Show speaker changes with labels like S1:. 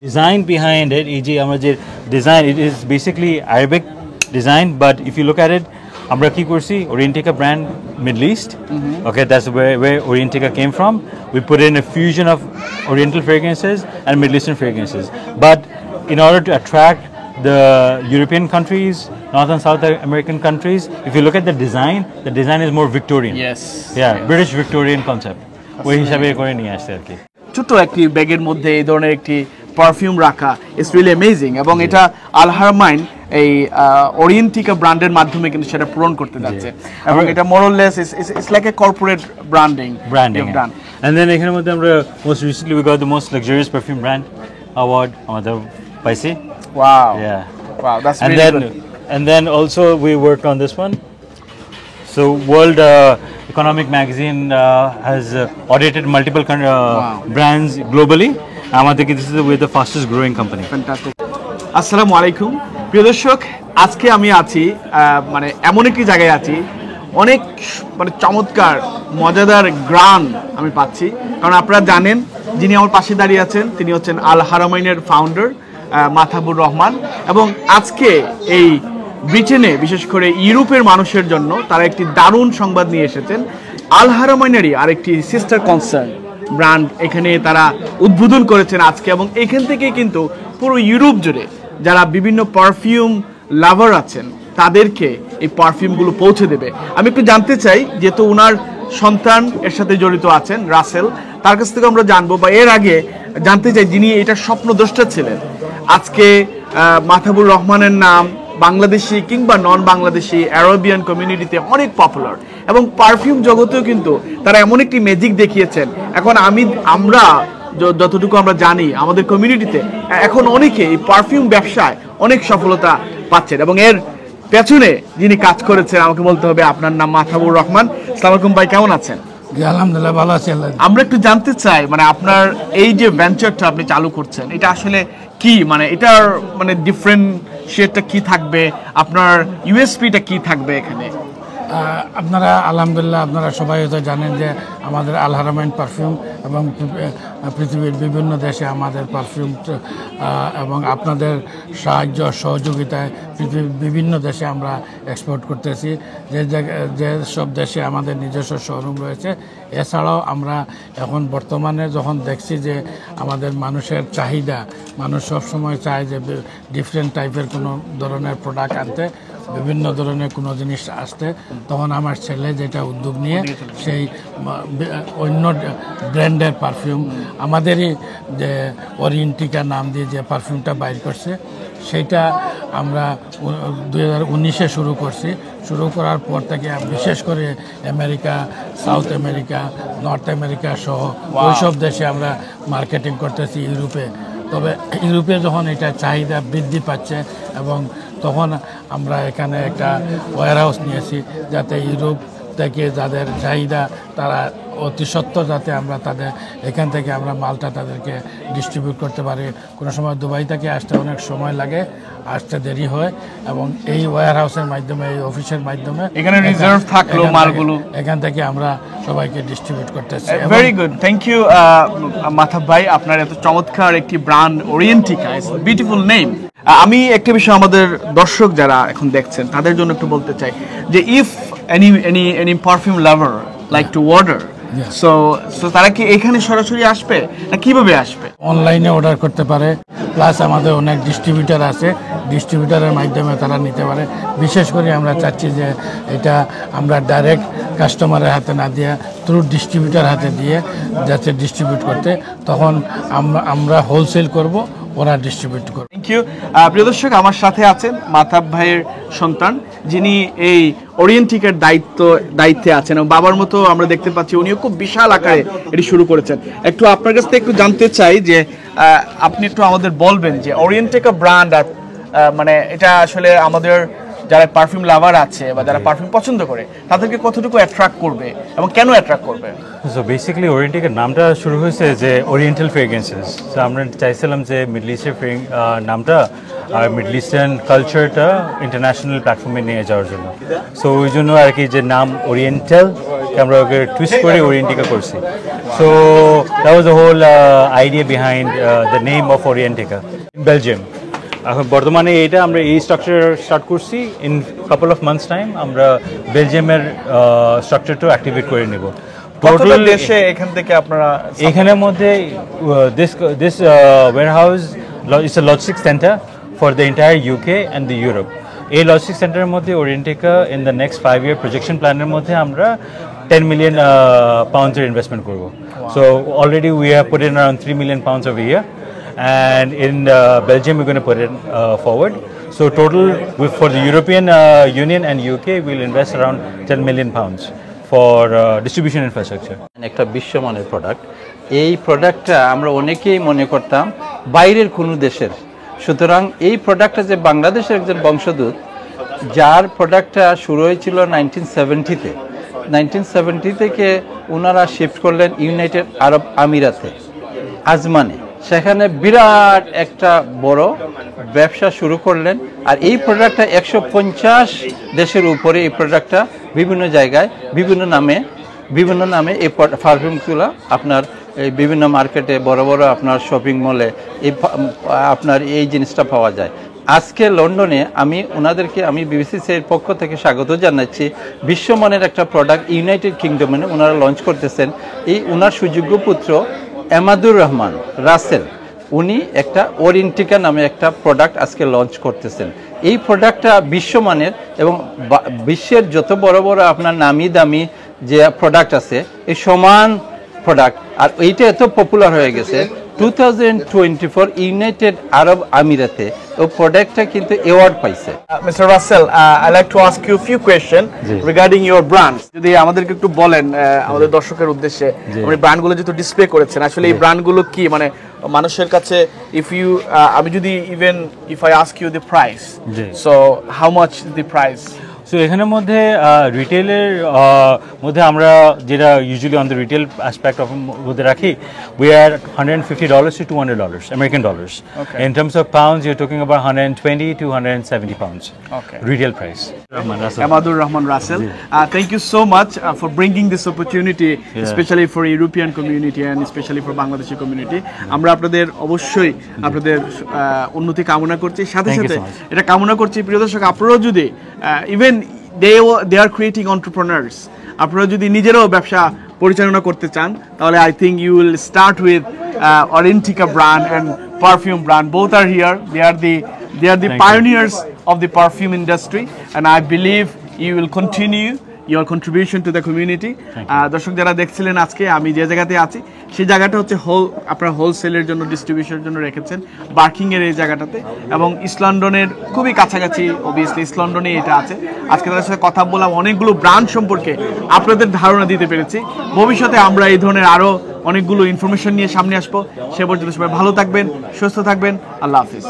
S1: Design behind it, e.g. আমরা যে design, it is basically Arabic design, but if you look at it, আমরা কি করছি, Orientica brand, Middle East. Okay, that's where Orientica came from. We put in a fusion of Oriental fragrances and Middle Eastern fragrances. But in order to attract the European countries, North and South American countries, if you look at the design is more Victorian.
S2: Yes.
S1: Yeah, British Victorian concept. ওই হিসাবে করে নিয়ে আসছে আর কি।
S2: ছোট একটি ব্যাগের মধ্যে এই ধরনের একটি পারফিউম রাখা ইটস রিয়েলি অ্যামেজিং এবং এটা আল হারামাইন এই ওরিয়েন্টিকা ব্র্যান্ডের মাধ্যমে কিন্তু সেটা পূরণ করতে যাচ্ছে এবং এটা মোরলেস it's like a corporate branding
S1: done. And then এখানের মধ্যে আমরা most recently we got the most luxurious perfume brand award আমাদের পাইছি।
S2: Wow that's really good.
S1: And then also we worked on this one. So World Economic Magazine has audited multiple brands globally. আমাদেরকে this is with the fastest growing company.
S2: Fantastic. আসসালামু আলাইকুম প্রিয় দর্শক, আজকে আমি আছি মানে এমন একটি জায়গায় আছি অনেক মানে চমৎকার মজাদার গ্রান আমি পাচ্ছি, কারণ আপনারা জানেন যিনি আমার পাশে দাঁড়িয়ে আছেন তিনি হচ্ছেন আল হারামাইনের ফাউন্ডার মাথাবুর রহমান, এবং আজকে এই ব্রিটেনে বিশেষ করে ইউরোপের মানুষের জন্য তারা একটি দারুণ সংবাদ নিয়ে এসেছেন। আল হারামাইনেরই আরেকটি সিস্টার কনসার্ন ব্র্যান্ড এখানে তারা উদ্বোধন করেছেন আজকে, এবং এখান থেকে কিন্তু পুরো ইউরোপ জুড়ে যারা বিভিন্ন পারফিউম লাভার আছেন তাদেরকে এই পারফিউমগুলো পৌঁছে দেবে। আমি একটু জানতে চাই, যেহেতু ওনার সন্তান এর সাথে জড়িত আছেন রাসেল, তার কাছ থেকে আমরা জানবো, বা এর আগে জানতে চাই যিনি এটার স্বপ্নদ্রষ্টা ছিলেন। আজকে মাথাবুর রহমানের নাম বাংলাদেশি কিংবা নন বাংলাদেশি আরবিয়ান কমিউনিটিতে অনেক পপুলার, এবং পারফিউম জগতেও কিন্তু তারা এমন একটি ম্যাজিক দেখিয়েছেন। এখন আমরা যতটুকু আমরা জানি আমাদের কমিউনিটিতে এখন অনেকে এই পারফিউম ব্যবসায় অনেক সফলতা পাচ্ছেন, এবং এর পেছনে যিনি কাজ করেছেন আমাকে বলতে হবে আপনার নাম মাথাবুর রহমান। আসসালামু আলাইকুম ভাই, কেমন আছেন?
S3: আলহামদুলিল্লাহ ভালো আছি।
S2: আমরা একটু জানতে চাই, মানে আপনার এই যে ভেঞ্চারটা আপনি চালু করছেন এটা আসলে কি, মানে এটার মানে ডিফারেন্সিয়েটটা কি থাকবে, আপনার ইউএসপিটা কি থাকবে এখানে?
S3: আপনারা আলহামদুলিল্লাহ আপনারা সবাই হয়তো জানেন যে আমাদের আল হারামাইন পারফিউম এবং পৃথিবীর বিভিন্ন দেশে আমাদের পারফিউম এবং আপনাদের সাহায্য সহযোগিতায় পৃথিবীর বিভিন্ন দেশে আমরা এক্সপোর্ট করতেছি। যে সব দেশে আমাদের নিজস্ব শোরুম রয়েছে। এছাড়াও আমরা এখন বর্তমানে যখন দেখছি যে আমাদের মানুষের চাহিদা, মানুষ সবসময় চায় যে ডিফারেন্ট টাইপের কোনো ধরনের প্রোডাক্ট আনতে, বিভিন্ন ধরনের কোনো জিনিস আসতে, তখন আমার ছেলে যেটা উদ্যোগ নিয়ে সেই অন্য ব্র্যান্ডের পারফিউম আমাদেরই যে ওরিয়েন্টিকা নাম দিয়ে যে পারফিউমটা বাইর করছে সেইটা আমরা 2019-এ শুরু করছি। শুরু করার পর থেকে বিশেষ করে America, south America, north America সহ ওইসব দেশে আমরা মার্কেটিং করতেছি ইউরোপে। তবে ইউরোপে যখন এটা চাহিদা বৃদ্ধি পাচ্ছে এবং তখন আমরা এখানে একটা ওয়্যার হাউস নিয়েছি, যাতে ইউরোপ থেকে যাদের চাহিদা তারা অতি সত্ত্বর যাতে আমরা তাদের এখান থেকে আমরা মালটা তাদেরকে ডিস্ট্রিবিউট করতে পারি। কোনো সময় দুবাই থেকে আসতে অনেক সময় লাগে, আসতে দেরি হয়, এবং এই ওয়্যার হাউসের মাধ্যমে, এই অফিসের মাধ্যমে
S2: এখানে রিজার্ভ থাকলো মালগুলো,
S3: এখান থেকে আমরা সবাইকে ডিস্ট্রিবিউট করতেছি।
S2: Very good, thank you Mahtab ভাই, আপনার এত চমৎকার একটি ব্র্যান্ড ওরিয়েন্টিকা, ইটস বিউটিফুল নেম। আমি একটা বিষয় আমাদের দর্শক যারা এখন দেখছেন তাদের জন্য একটু বলতে চাই যে if any perfume lover like to order, so তারা কি এখানে সরাসরি আসবে না কিভাবে আসবে?
S3: অনলাইনে অর্ডার করতে পারে, প্লাস আমাদের অনেক ডিস্ট্রিবিউটার আছে, ডিস্ট্রিবিউটারের মাধ্যমে তারা নিতে পারে। বিশেষ করে আমরা চাচ্ছি যে এটা আমরা ডাইরেক্ট কাস্টমারের হাতে না দিয়ে থ্রু ডিস্ট্রিবিউটার হাতে দিয়ে যাতে ডিস্ট্রিবিউট করতে, তখন আমরা হোলসেল করব, ওরা ডিস্ট্রিবিউট করবে।
S2: Thank you. প্রিয় দর্শক, আমার সাথে আছেন মাথাব ভাইয়ের সন্তান, যিনি এই ওরিয়েন্টিকার দায়িত্বে আছেন, এবং বাবার মতো আমরা দেখতে পাচ্ছি উনিও খুব বিশাল আকারে এটি শুরু করেছেন। একটু আপনার কাছ থেকে একটু জানতে চাই যে আপনি একটু আমাদের বলবেন যে ওরিয়েন্টিকা ব্র্যান্ড আর মানে এটা আসলে আমাদের যারা পারফিউম লাভার আছে বা যারা পারফিউম পছন্দ করে তাদেরকে কতটুকু অ্যাট্রাক্ট করবে এবং কেন অ্যাট্রাক্ট করবে?
S1: সো বেসিক্যালি ওরিয়েন্টিকের নামটা শুরু হয়েছে যে ওরিয়েন্টাল ফ্রেগ্রেন্সেস। সো আমরা চাইছিলাম যে মিডল ইস্টের নামটা আর মিডল ইস্টার্ন কালচারটা ইন্টারন্যাশনাল প্ল্যাটফর্মে নিয়ে যাওয়ার জন্য। সো ওই জন্য আর কি যে নাম ওরিয়েন্টাল আমরা ওকে টুইস্ট করে ওরিয়েন্টিকা করছি। So that was the whole idea behind the name of Orientica in Belgium. এখন বর্তমানে এটা আমরা এই স্ট্রাকচার স্টার্ট করছি। In couple of months time আমরা বেলজিয়ামের স্ট্রাকচারটাও অ্যাক্টিভেট করে নেব।
S2: কতটা দেশে এখান থেকে আপনারা
S1: এখানের মধ্যে this warehouse it's a logistics centre for the entire UK and the Europe. এই লজিস্টিক্স সেন্টারের মধ্যে Orientica in the next 5 year projection প্ল্যানের মধ্যে আমরা 10 million pounds ইনভেস্টমেন্ট করব। So already we have put in around 3 million pounds of a year, and in Belgium we're going to put it forward. So total for the European Union and UK we'll invest around 10 million pounds for distribution infrastructure.
S4: একটা বিশ্বমানের product. এই প্রোডাক্টটা আমরা অনেকেই মনে করতাম বাইরের কোনো দেশের, সুতরাং এই প্রোডাক্টটা যে বাংলাদেশের একজন বংশোদ্ভূত, যার প্রোডাক্টটা শুরু হয়েছিল 1970-তে। 1970 থেকে ওনারা শিফট করলেন ইউনাইটেড আরব আমিরাতে, আজমানে। সেখানে বিরাট একটা বড় ব্যবসা শুরু করলেন। আর এই প্রোডাক্টটা 150 দেশের উপরে এই প্রোডাক্টটা বিভিন্ন জায়গায় বিভিন্ন নামে এই পারফিউমগুলো আপনার এই বিভিন্ন মার্কেটে বড় বড় আপনার শপিং মলে আপনার এই জিনিসটা পাওয়া যায়। আজকে লন্ডনে আমি বিবিসিসির পক্ষ থেকে স্বাগত জানাচ্ছি। বিশ্বমানের একটা প্রোডাক্ট ইউনাইটেড কিংডমে ওনারা লঞ্চ করতেছেন। ওনার সুযোগ্য পুত্র এমাদুর রহমান রাসেল, উনি একটা ওরিয়েন্টিকা নামে একটা প্রোডাক্ট আজকে লঞ্চ করতেছেন। এই প্রোডাক্টটা বিশ্বমানের এবং বিশ্বের যত বড় বড় আপনার নামি দামি যে প্রোডাক্ট আছে এই সমান প্রোডাক্ট। আর এইটা এত পপুলার হয়ে গেছে 2024 ইউনাইটেড আরব আমিরাতে ও প্রোডাক্টটা কিন্তু অ্যাওয়ার্ড পাইছে।
S2: Mr. Russell, I like to ask you a few questions regarding your brands. যদি আমাদেরকে একটু বলেন আমাদের দর্শকের উদ্দেশ্যে, আপনি ব্র্যান্ডগুলো যেহেতু ডিসপ্লে করেছেন, আসলে এই ব্র্যান্ডগুলো কি মানে মানুষের কাছে আমি যদি if I ask you the price, so how much is the price?
S1: So এখানের মধ্যে রিটেলের মধ্যে আমরা যেটা usually on the retail aspect of মধ্যে রাখি, we are $150 to $200 American dollars. In terms of pounds, you're talking about 120 to 170 pounds. Retail price.
S2: Amadur Rahman Russell, thank you so much for bringing this opportunity, especially for European community and especially for Bangladeshi community. আমরা আপনাদের অবশ্যই আপনাদের উন্নতি কামনা করছি, সাথে সাথে এটা কামনা করছি প্রিয় দর্শক আপনারাও যদি even they are creating entrepreneurs, আপনারা যদি নিজেরাও ব্যবসা পরিচালনা করতে চান তাহলে I think you will start with Orientica brand and perfume brand. Both are here. They are the pioneers of the perfume industry, and I believe you will continue your contribution to the community. দর্শক যারা দেখছিলেন আজকে আমি যে জায়গাতে আছি সেই জায়গাটা হচ্ছে আপনারা হোলসেলের জন্য ডিস্ট্রিবিউশনের জন্য রেখেছেন বার্কিং এর এই জায়গাটাতে, এবং ইস্ট লন্ডনের খুবই কাছাকাছি। অবভিয়াসলি ইস্ট লন্ডনে এটা আছে। আজকে তাদের সাথে কথা বললাম, অনেকগুলো ব্র্যান্ড সম্পর্কে আপনাদের ধারণা দিতে পেরেছি। ভবিষ্যতে আমরা এই ধরনের আরো অনেকগুলো ইনফরমেশন নিয়ে সামনে আসবো। সে পর্যন্ত সবাই ভালো থাকবেন, সুস্থ থাকবেন। আল্লাহ হাফিজ।